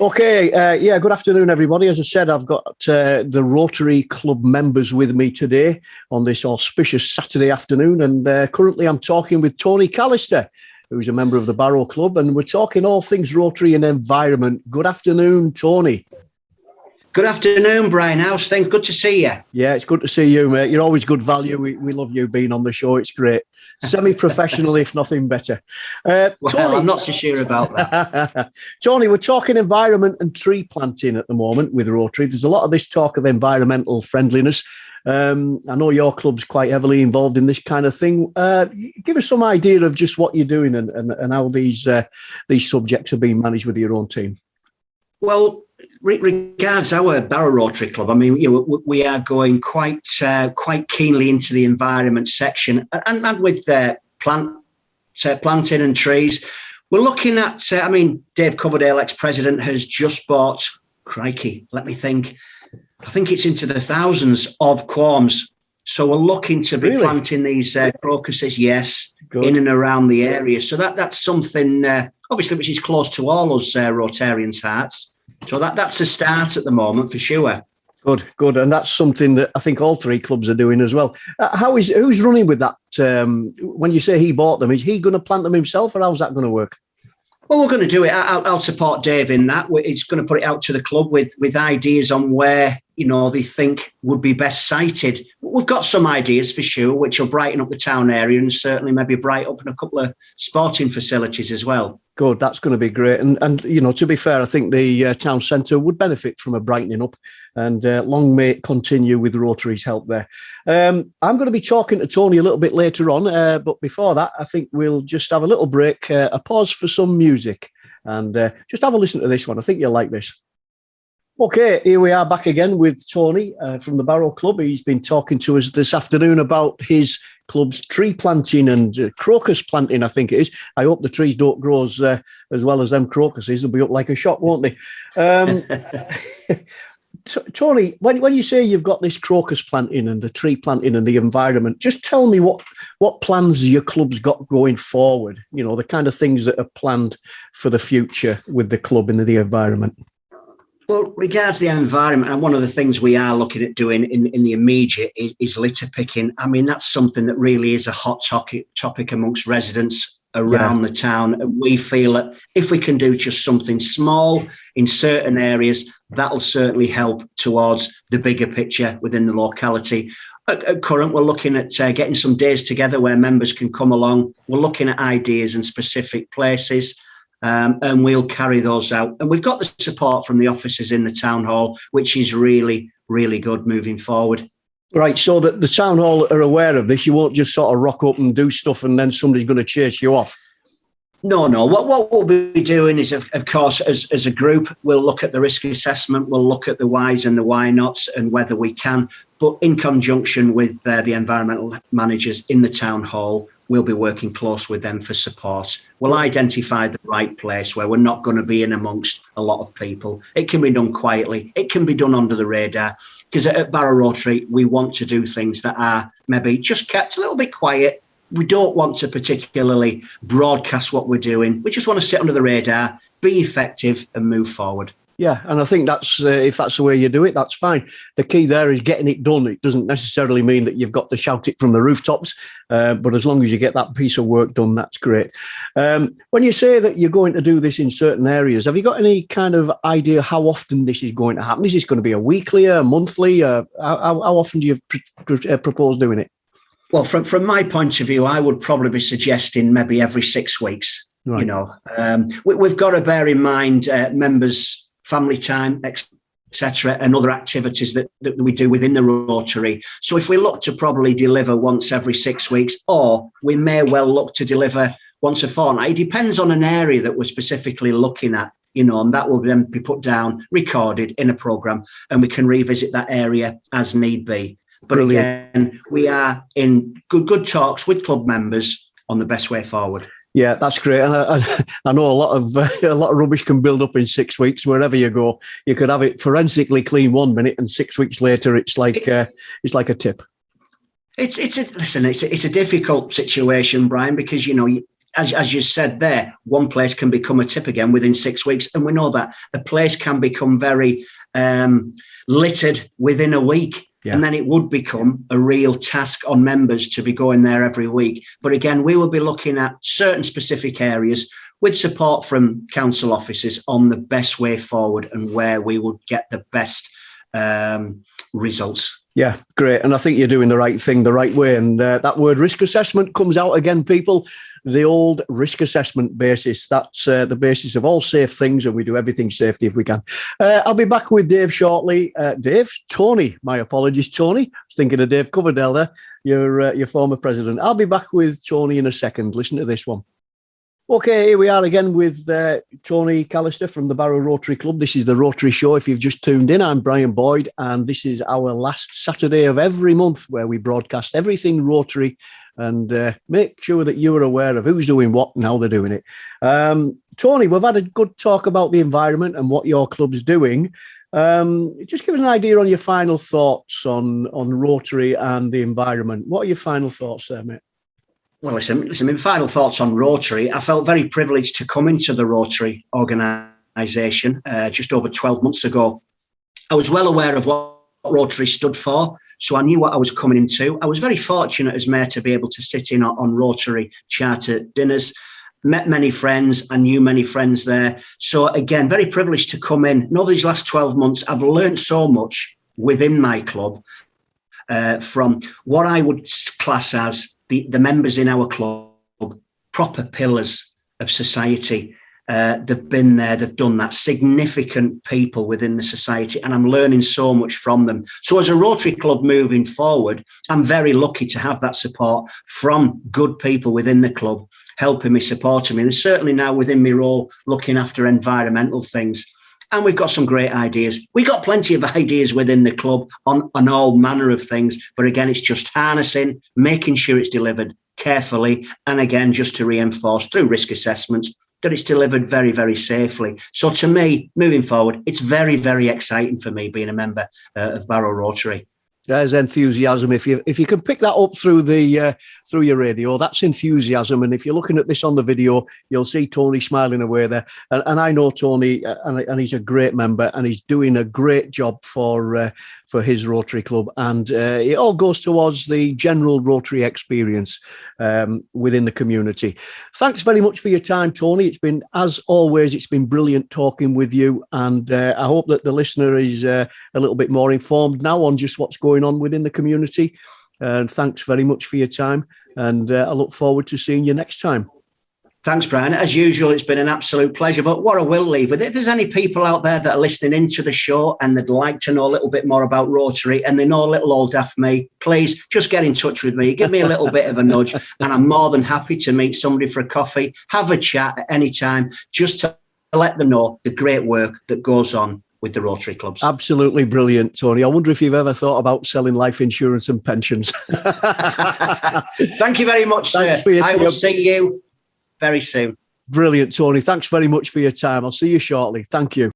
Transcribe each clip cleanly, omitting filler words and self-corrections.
Okay, good afternoon, everybody. As I said, I've got the Rotary Club members with me today on this auspicious Saturday afternoon, and currently I'm talking with Tony Callister, who's a member of the Barrow Club, and we're talking all things Rotary and environment. Good afternoon, Tony. Good afternoon, Brian. How's things? Good to see you. Yeah, it's good to see you, mate. You're always good value. We love you being on the show. It's great. Semi-professional, if nothing better. Well, Tony, I'm not so sure about that. Tony, we're talking environment and tree planting at the moment with Rotary. There's a lot of this talk of environmental friendliness. I know your club's quite heavily involved in this kind of thing. Give us some idea of just what you're doing and how these subjects are being managed with your own team. Well, regards our Barrow Rotary Club, I mean, we are going quite keenly into the environment section, and with planting and trees, we're looking at. Dave Coverdale, ex-president, has just bought. Crikey, let me think. I think it's into the thousands of quorms. So we're looking to be planting these crocuses, yes, good, in and around the area. So that's something, obviously, which is close to all us Rotarians' hearts. So that's a start at the moment for sure. Good, and that's something that I think all three clubs are doing as well. Who's running with that? When you say he bought them, is he going to plant them himself, or how's that going to work? Well, we're going to do it. I'll support Dave in that. It's going to put it out to the club with ideas on where they think would be best sited. We've got some ideas for sure, which will brighten up the town area and certainly maybe brighten up a couple of sporting facilities as well. Good, that's going to be great. And to be fair, I think the town centre would benefit from a brightening up, and long may it continue with Rotary's help there. I'm going to be talking to Tony a little bit later on, but before that, I think we'll just have a little break, a pause for some music, and just have a listen to this one. I think you'll like this. Okay, here we are back again with Tony from the Barrow Club. He's been talking to us this afternoon about his club's tree planting and crocus planting, I think it is. I hope the trees don't grow as well as them crocuses. They'll be up like a shot, won't they? Tony, when you say you've got this crocus planting and the tree planting and the environment, just tell me what plans your club's got going forward, the kind of things that are planned for the future with the club and the environment. Well, regards the environment, and one of the things we are looking at doing in the immediate is litter picking. I mean, that's something that really is a hot topic amongst residents around the town. And we feel that if we can do just something small in certain areas, that'll certainly help towards the bigger picture within the locality. At current, we're looking at getting some days together where members can come along. We're looking at ideas in specific places. And we'll carry those out. And we've got the support from the officers in the town hall, which is really, really good moving forward. Right, so that the town hall are aware of this. You won't just sort of rock up and do stuff and then somebody's going to chase you off. No. What we'll be doing is, of course, as a group, we'll look at the risk assessment, we'll look at the whys and the why nots and whether we can. But in conjunction with the environmental managers in the town hall, we'll be working close with them for support. We'll identify the right place where we're not going to be in amongst a lot of people. It can be done quietly. It can be done under the radar. Because at Barrow Rotary, we want to do things that are maybe just kept a little bit quiet. We don't want to particularly broadcast what we're doing. We just want to sit under the radar, be effective and move forward. Yeah, and I think that's if that's the way you do it, that's fine. The key there is getting it done. It doesn't necessarily mean that you've got to shout it from the rooftops, but as long as you get that piece of work done, that's great. When you say that you're going to do this in certain areas, have you got any kind of idea how often this is going to happen? Is this going to be a weekly, a monthly? How often do you propose doing it? Well, from my point of view, I would probably be suggesting maybe every 6 weeks. Right. We've got to bear in mind members' family time, etc., and other activities that we do within the Rotary. So if we look to probably deliver once every 6 weeks, or we may well look to deliver once a fortnight, it depends on an area that we're specifically looking at, and that will then be put down, recorded in a programme, and we can revisit that area as need be. But Brilliant. Again, we are in good talks with club members on the best way forward. Yeah, that's great. And I know a lot of rubbish can build up in 6 weeks wherever you go. You could have it forensically clean 1 minute, and 6 weeks later, it's like a tip. It's a difficult situation, Brian, because as you said there, one place can become a tip again within 6 weeks. And we know that a place can become very littered within a week. Yeah. And then it would become a real task on members to be going there every week. But again, we will be looking at certain specific areas with support from council officers on the best way forward and where we would get the best results. Yeah, great. And I think you're doing the right thing the right way. And that word risk assessment comes out again, people. The old risk assessment basis. That's the basis of all safe things, and we do everything safety if we can. I'll be back with Dave shortly. Tony, my apologies, Tony. I was thinking of Dave Coverdale there, your former president. I'll be back with Tony in a second. Listen to this one. Okay, here we are again with Tony Callister from the Barrow Rotary Club. This is the Rotary Show. If you've just tuned in, I'm Brian Boyd, and this is our last Saturday of every month where we broadcast everything Rotary and make sure that you're aware of who's doing what and how they're doing it. Tony, we've had a good talk about the environment and what your club's doing. Just give us an idea on your final thoughts on Rotary and the environment. What are your final thoughts there, mate? Well, listen, my final thoughts on Rotary. I felt very privileged to come into the Rotary organisation just over 12 months ago. I was well aware of what Rotary stood for, so I knew what I was coming into. I was very fortunate as mayor to be able to sit in on Rotary charter dinners, met many friends, I knew many friends there. So again, very privileged to come in. And over these last 12 months, I've learned so much within my club from what I would class as the members in our club, proper pillars of society. They've been there, they've done that, significant people within the society, and I'm learning so much from them. So as a Rotary Club moving forward, I'm very lucky to have that support from good people within the club, helping me, supporting me, and certainly now within my role, looking after environmental things. And we've got some great ideas. We've got plenty of ideas within the club on all manner of things. But again, it's just harnessing, making sure it's delivered carefully. And again, just to reinforce through risk assessments that it's delivered very, very safely. So to me, moving forward, it's very, very exciting for me being a member of Barrow Rotary. There's enthusiasm. If you can pick that up through your radio, that's enthusiasm. And if you're looking at this on the video, you'll see Tony smiling away there. And I know Tony, and he's a great member, and he's doing a great job for his Rotary Club. And it all goes towards the general Rotary experience within the community. Thanks very much for your time, Tony. It's been, as always, it's been brilliant talking with you. And I hope that the listener is a little bit more informed now on just what's going on within the community. And thanks very much for your time. And I look forward to seeing you next time. Thanks, Brian. As usual, it's been an absolute pleasure. But what I will leave with, if there's any people out there that are listening into the show and they'd like to know a little bit more about Rotary and they know a little old daft me, please just get in touch with me. Give me a little bit of a nudge, and I'm more than happy to meet somebody for a coffee, have a chat at any time, just to let them know the great work that goes on with the Rotary clubs. Absolutely brilliant, Tony. I wonder if you've ever thought about selling life insurance and pensions. Thank you very much, sir. I will see you very soon. Brilliant, Tony. Thanks very much for your time. I'll see you shortly. Thank you.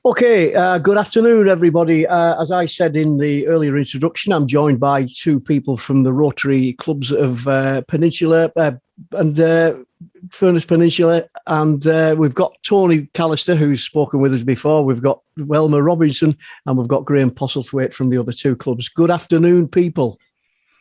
Okay, good afternoon, everybody. As I said in the earlier introduction, I'm joined by two people from the Rotary clubs of Peninsula and Furness Peninsula, and we've got Tony Callister, who's spoken with us before. We've got Welma Robinson, and we've got Graham Postlethwaite from the other two clubs. Good afternoon, people.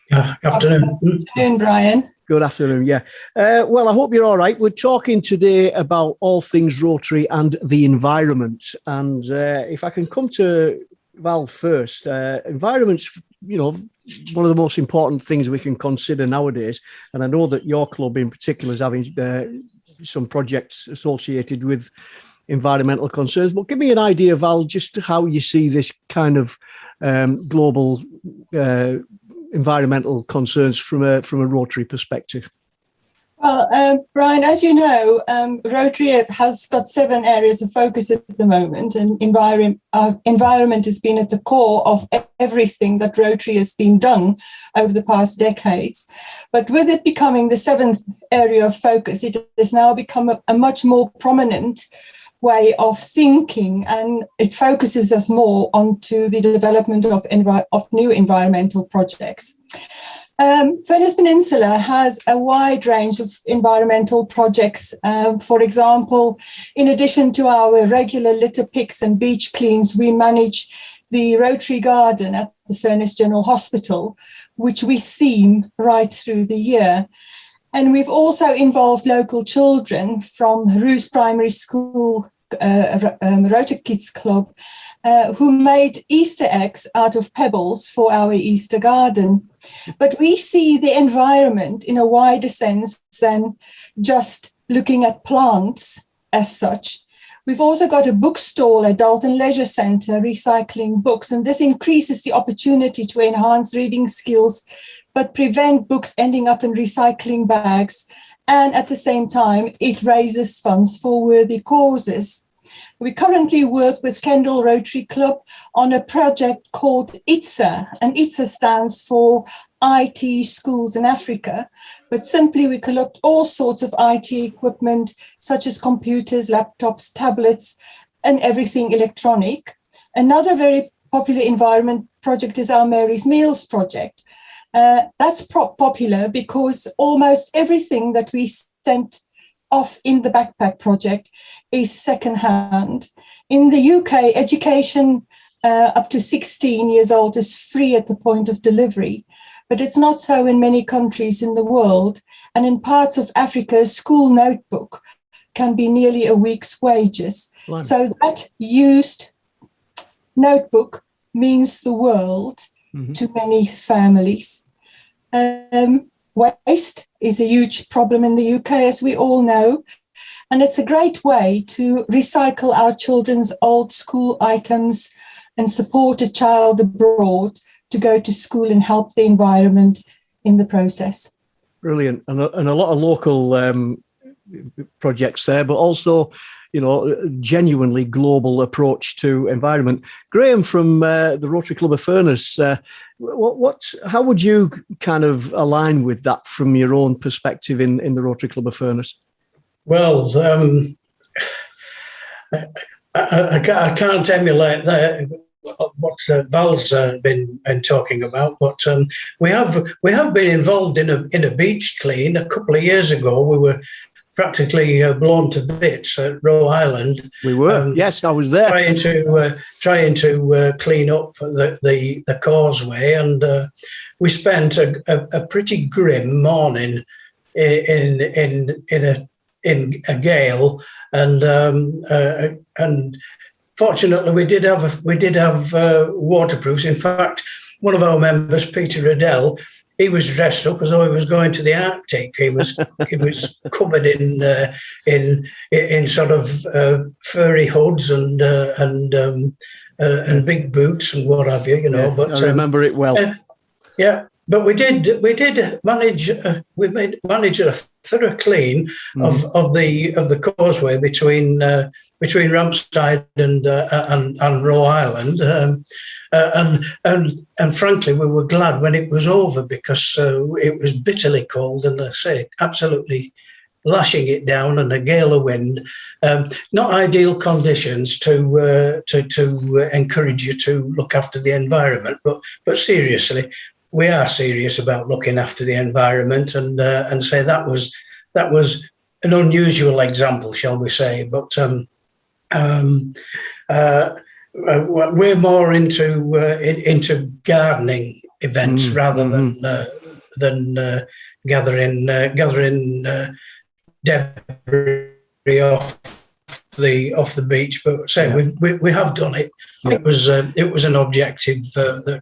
Good afternoon. Good afternoon, Brian. Good afternoon, yeah. Well, I hope you're all right. We're talking today about all things Rotary and the environment. And if I can come to Val first, environment's, one of the most important things we can consider nowadays. And I know that your club in particular is having some projects associated with environmental concerns. But give me an idea, Val, just how you see this kind of global environmental concerns from a Rotary perspective. Well, Brian, as you know, Rotary has got 7 areas of focus at the moment, and environment has been at the core of everything that Rotary has been done over the past decades. But with it becoming the 7th area of focus, it has now become a much more prominent way of thinking, and it focuses us more onto the development of new environmental projects. Furness Peninsula has a wide range of environmental projects. For example, in addition to our regular litter picks and beach cleans, we manage the Rotary Garden at the Furness General Hospital, which we theme right through the year. And we've also involved local children from Roos Primary School, Rotary Kids Club, who made Easter eggs out of pebbles for our Easter garden. But we see the environment in a wider sense than just looking at plants as such. We've also got a bookstall, adult and leisure centre, recycling books, and this increases the opportunity to enhance reading skills, but prevent books ending up in recycling bags. And at the same time, it raises funds for worthy causes. We currently work with Kendal Rotary Club on a project called ITSA, and ITSA stands for IT Schools in Africa. But simply, we collect all sorts of IT equipment, such as computers, laptops, tablets, and everything electronic. Another very popular environment project is our Mary's Meals project. That's popular because almost everything that we sent off in the backpack project is secondhand. In the UK, education up to 16 years old is free at the point of delivery, but it's not so in many countries in the world. And in parts of Africa, a school notebook can be nearly a week's wages. Wow. So that used notebook means the world to many families. Waste is a huge problem in the UK, as we all know, and it's a great way to recycle our children's old school items and support a child abroad to go to school and help the environment in the process. Brilliant. And a lot of local projects there, but also, you know, genuinely global approach to environment. Graham from the Rotary Club of Furness, how would you kind of align with that from your own perspective in the Rotary Club of Furness? Well, I can't emulate what Val's been talking about, but we have been involved in a beach clean a couple of years ago. We were practically blown to bits at Roe Island. We were, yes, I was there. Trying to clean up the causeway, and we spent a pretty grim morning in a gale, and fortunately we did have waterproofs. In fact, one of our members, Peter Riddell, he was dressed up as though he was going to the Arctic. He was covered in sort of furry hoods and big boots and what have you, you know. Yeah, but I remember it well. Yeah, but we did manage a thorough clean of the causeway between Ramside and Roe Island. And frankly, we were glad when it was over, because it was bitterly cold, and I say absolutely lashing it down, and a gale of wind. Not ideal conditions to encourage you to look after the environment, but seriously, we are serious about looking after the environment, and say that was an unusual example, shall we say? But we're more into gardening events rather than gathering debris off the beach. But say we have done it. Yeah. It was an objective that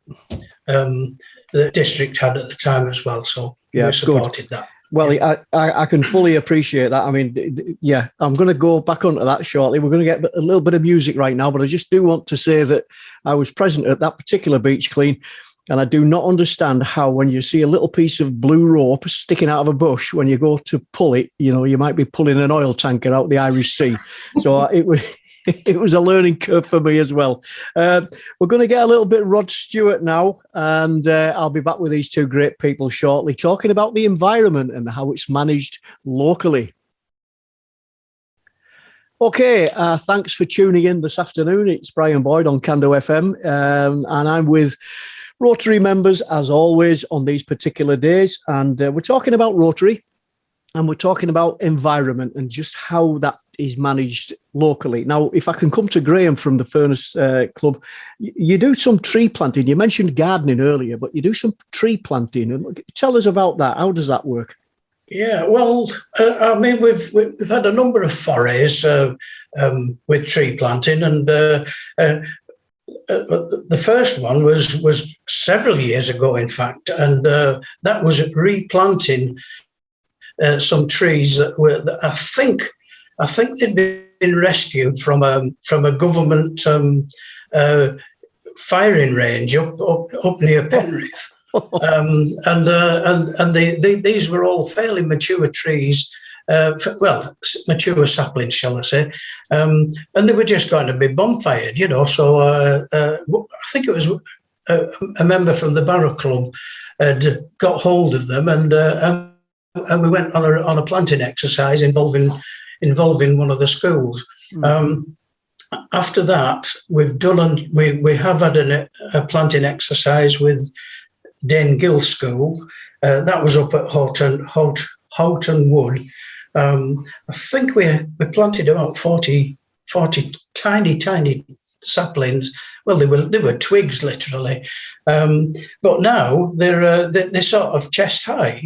the district had at the time as well. So we supported that. Well, I can fully appreciate that. I mean, yeah, I'm going to go back onto that shortly. We're going to get a little bit of music right now, but I just do want to say that I was present at that particular beach clean, and I do not understand how, when you see a little piece of blue rope sticking out of a bush, when you go to pull it, you know, you might be pulling an oil tanker out the Irish Sea. So it was a learning curve for me as well. We're going to get a little bit Rod Stewart now, and I'll be back with these two great people shortly, talking about the environment and how it's managed locally. Okay, thanks for tuning in this afternoon. It's Brian Boyd on Cando FM, and I'm with Rotary members, as always, on these particular days. And we're talking about Rotary, and we're talking about environment and just how that is managed locally. Now, if I can come to Graham from the Furnace Club, you do some tree planting. You mentioned gardening earlier, but you do some tree planting. And tell us about that. How does that work? Yeah, well, I mean, we've had a number of forays with tree planting, and the first one was several years ago, in fact, and that was replanting some trees that I think they'd been rescued from a government firing range up near Penrith. These were all fairly mature trees, mature saplings, shall I say, and they were just going to be bonfired, So I think it was a member from the Barrow Club had got hold of them, and we went on a planting exercise involving one of the schools. Mm-hmm. After that, we have had a planting exercise with Dane Gill School. That was up at Houghton Wood. I think we planted about 40 tiny saplings. Well, they were twigs, literally. But now they're sort of chest high,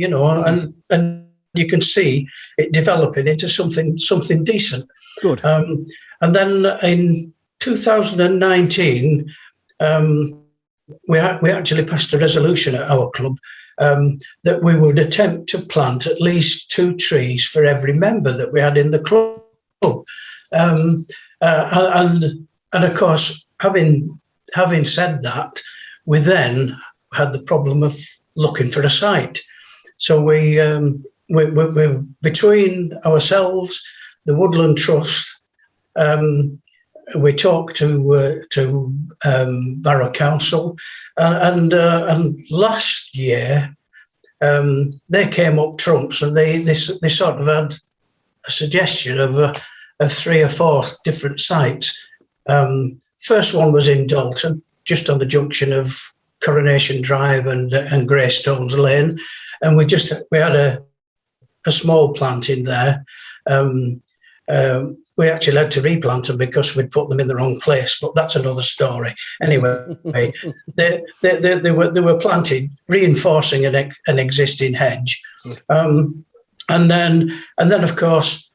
and you can see it developing into something decent. Good. And then in 2019, we actually passed a resolution at our club that we would attempt to plant at least 2 trees for every member that we had in the club. And of course, having said that, we then had the problem of looking for a site. So we between ourselves, the Woodland Trust, we talked to Barrow Council, and last year they came up trumps, and they sort of had a suggestion of 3 or 4 different sites. First one was in Dalton, just on the junction of Coronation Drive and Greystones Lane, and we had a small plant in there. We actually had to replant them because we'd put them in the wrong place, but that's another story. Anyway, they were planted, reinforcing an existing hedge, and then of course,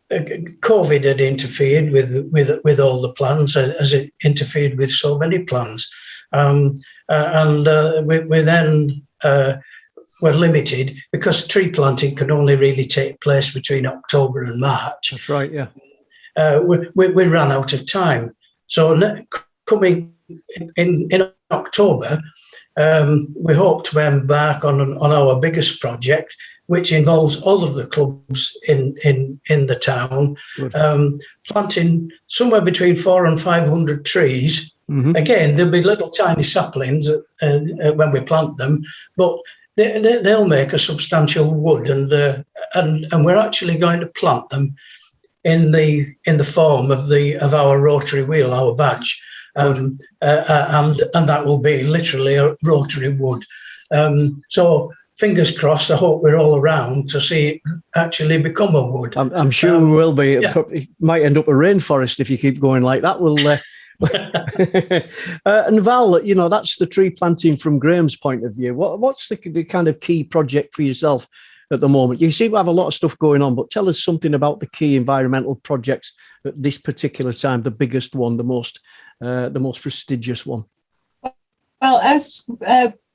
COVID had interfered with all the plans, as it interfered with so many plans, we then were limited because tree planting can only really take place between October and March. That's right, yeah. We ran out of time. So coming in October, we hope to embark on our biggest project, which involves all of the clubs in the town, planting somewhere between 400 and 500 trees. Mm-hmm. Again, there'll be little tiny saplings when we plant them, but they'll make a substantial wood, and we're actually going to plant them in the form of our Rotary wheel, our badge, and that will be literally a Rotary wood. So fingers crossed. I hope we're all around to see it actually become a wood. I'm sure we will be. Yeah. It might end up a rainforest if you keep going like that. We'll. And Val, that's the tree planting from Graham's point of view. What's the kind of key project for yourself at the moment? You seem to have a lot of stuff going on, but tell us something about the key environmental projects at this particular time, the biggest one, the most prestigious one. Well,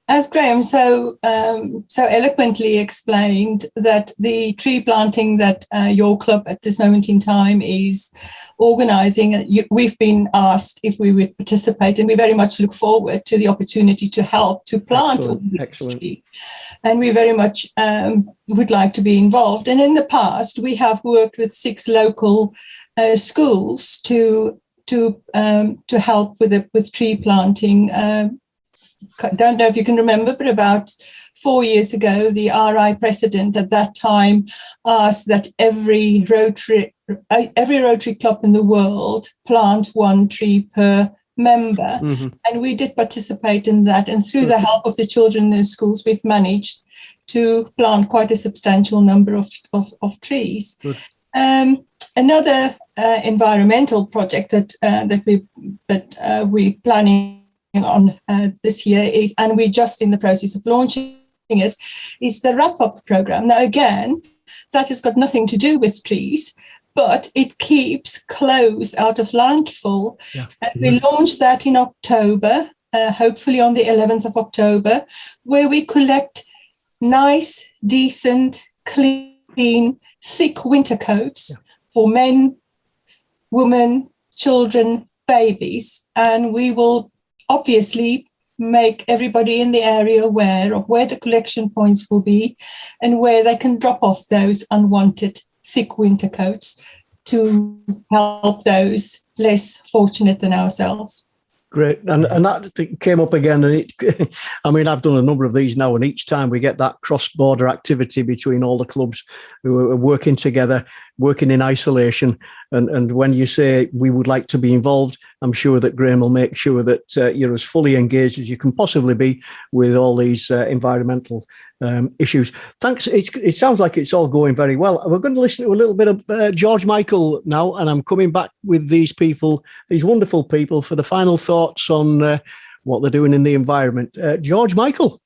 as Graham so eloquently explained, that the tree planting that your club at this moment in time is organising, we've been asked if we would participate, and we very much look forward to the opportunity to help to plant all these trees. And we very much would like to be involved. And in the past, we have worked with 6 local schools to help with tree planting. Don't know if you can remember, but about 4 years ago, the RI president at that time asked that every Rotary club in the world plant 1 tree per member, and we did participate in that. And through the help of the children in the schools, we've managed to plant quite a substantial number of trees. Another environmental project that we're planning on this year is, and we're just in the process of launching it, is the wrap-up program. Now, again, that has got nothing to do with trees, but it keeps clothes out of landfill. And we launched that in October, hopefully on the 11th of October, where we collect nice, decent, clean, thick winter coats for men, women, children, babies. And we will obviously make everybody in the area aware of where the collection points will be and where they can drop off those unwanted thick winter coats to help those less fortunate than ourselves. Great. And that came up again. And I mean, I've done a number of these now, and each time we get that cross-border activity between all the clubs who are working together, working in isolation. And when you say we would like to be involved, I'm sure that Graham will make sure that you're as fully engaged as you can possibly be with all these environmental issues. Thanks. It sounds like it's all going very well. We're going to listen to a little bit of George Michael now, and I'm coming back with these people, these wonderful people, for the final thoughts on what they're doing in the environment. George Michael.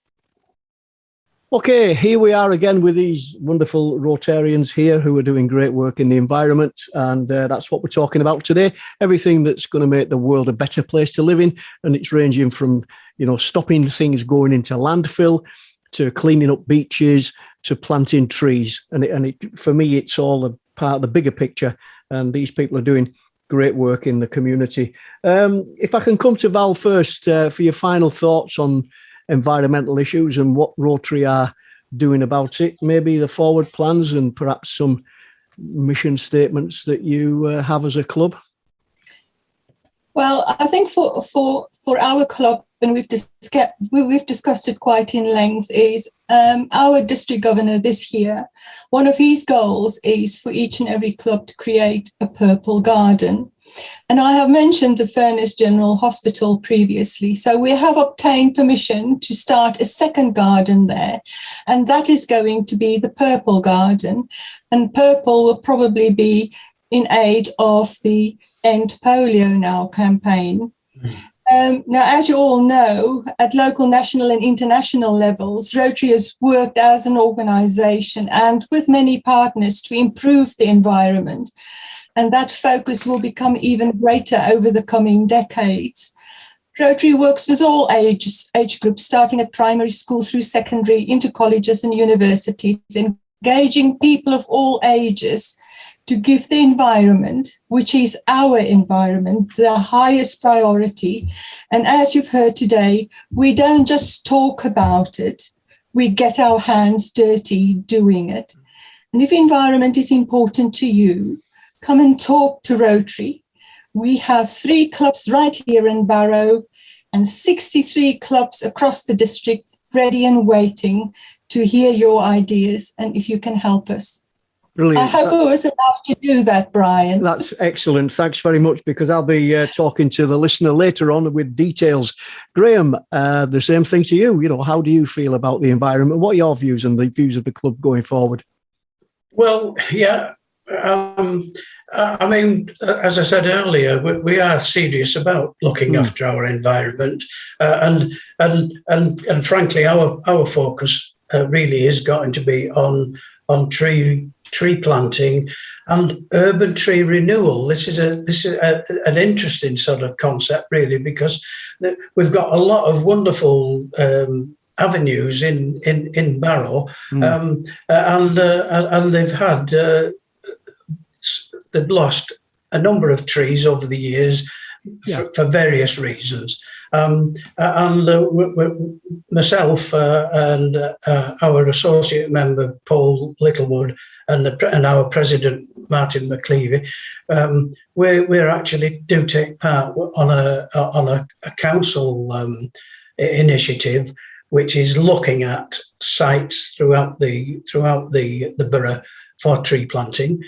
Okay, here we are again with these wonderful Rotarians here who are doing great work in the environment, and that's what we're talking about today. Everything that's going to make the world a better place to live in, and it's ranging from, stopping things going into landfill to cleaning up beaches to planting trees. And for me, it's all a part of the bigger picture, and these people are doing great work in the community. If I can come to Val first for your final thoughts on environmental issues and what Rotary are doing about it, maybe the forward plans and perhaps some mission statements that you have as a club. Well, I think for our club, and we've discussed it quite in length, is our district governor this year, one of his goals is for each and every club to create a purple garden. And I have mentioned the Furness General Hospital previously. So we have obtained permission to start a second garden there. And that is going to be the Purple Garden. And purple will probably be in aid of the End Polio Now campaign. Now, as you all know, at local, national and international levels, Rotary has worked as an organisation and with many partners to improve the environment. And that focus will become even greater over the coming decades. Rotary works with all age groups, starting at primary school through secondary, into colleges and universities, engaging people of all ages to give the environment, which is our environment, the highest priority. And as you've heard today, we don't just talk about it, we get our hands dirty doing it. And if environment is important to you, come and talk to Rotary. We have 3 clubs right here in Barrow and 63 clubs across the district ready and waiting to hear your ideas and if you can help us. Brilliant. I hope I was allowed to do that, Brian. That's excellent. Thanks very much, because I'll be talking to the listener later on with details. Graham, the same thing to you. How do you feel about the environment? What are your views and the views of the club going forward? Well, yeah. I mean, as I said earlier, we are serious about looking after our environment, and frankly, our focus really is going to be on tree planting and urban tree renewal. This is an interesting sort of concept, really, because we've got a lot of wonderful avenues in Barrow, and they've had. They've lost a number of trees over the years for various reasons. Myself and our associate member, Paul Littlewood, and our president, Martin McLeavy, we actually do take part on a council initiative, which is looking at sites throughout the borough for tree planting.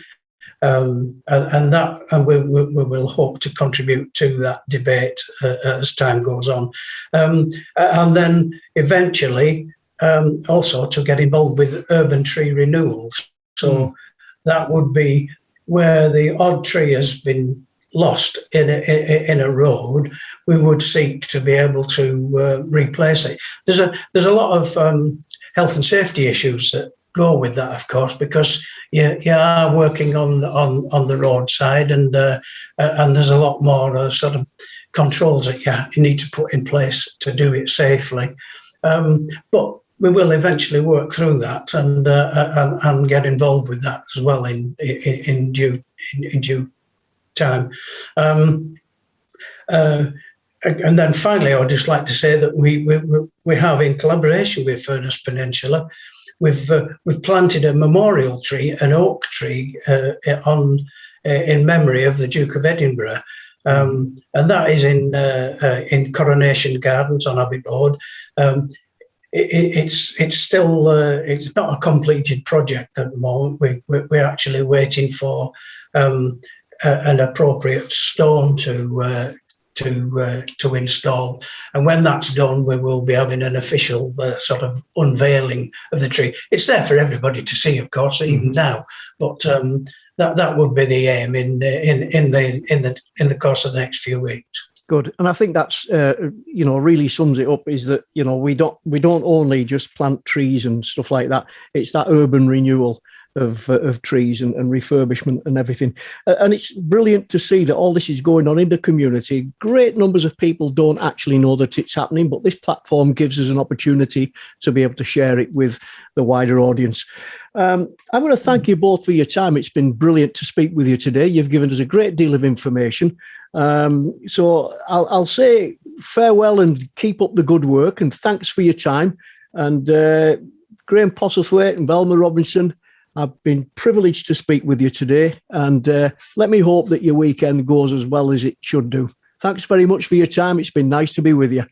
and we will hope to contribute to that debate as time goes on, and then eventually also to get involved with urban tree renewals. So that would be where the odd tree has been lost in a road. We would seek to be able to replace it. There's a lot of health and safety issues that go with that, of course, because you are working on the roadside, and there's a lot more sort of controls that you need to put in place to do it safely. But we will eventually work through that and get involved with that as well in due time. And then finally, I would just like to say that we have, in collaboration with Furness Peninsula, we've planted a memorial tree, an oak tree, in memory of the Duke of Edinburgh, and that is in Coronation Gardens on Abbey Road. It's still it's not a completed project at the moment. We're actually waiting for an appropriate stone to install, and when that's done, we will be having an official sort of unveiling of the tree. It's there for everybody to see, of course, even now. But that would be the aim in the course of the next few weeks. Good, and I think that's really sums it up. Is that we don't only just plant trees and stuff like that. It's that urban renewal of trees and refurbishment and everything. And it's brilliant to see that all this is going on in the community. Great numbers of people don't actually know that it's happening, but this platform gives us an opportunity to be able to share it with the wider audience. I want to thank you both for your time. It's been brilliant to speak with you today. You've given us a great deal of information. So I'll say farewell and keep up the good work, and thanks for your time. And Graham Postlethwaite and Velma Robinson, I've been privileged to speak with you today, and let me hope that your weekend goes as well as it should do. Thanks very much for your time. It's been nice to be with you.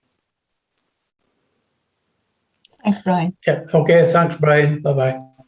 Thanks, Brian. Yeah. Okay. Thanks, Brian. Bye-bye.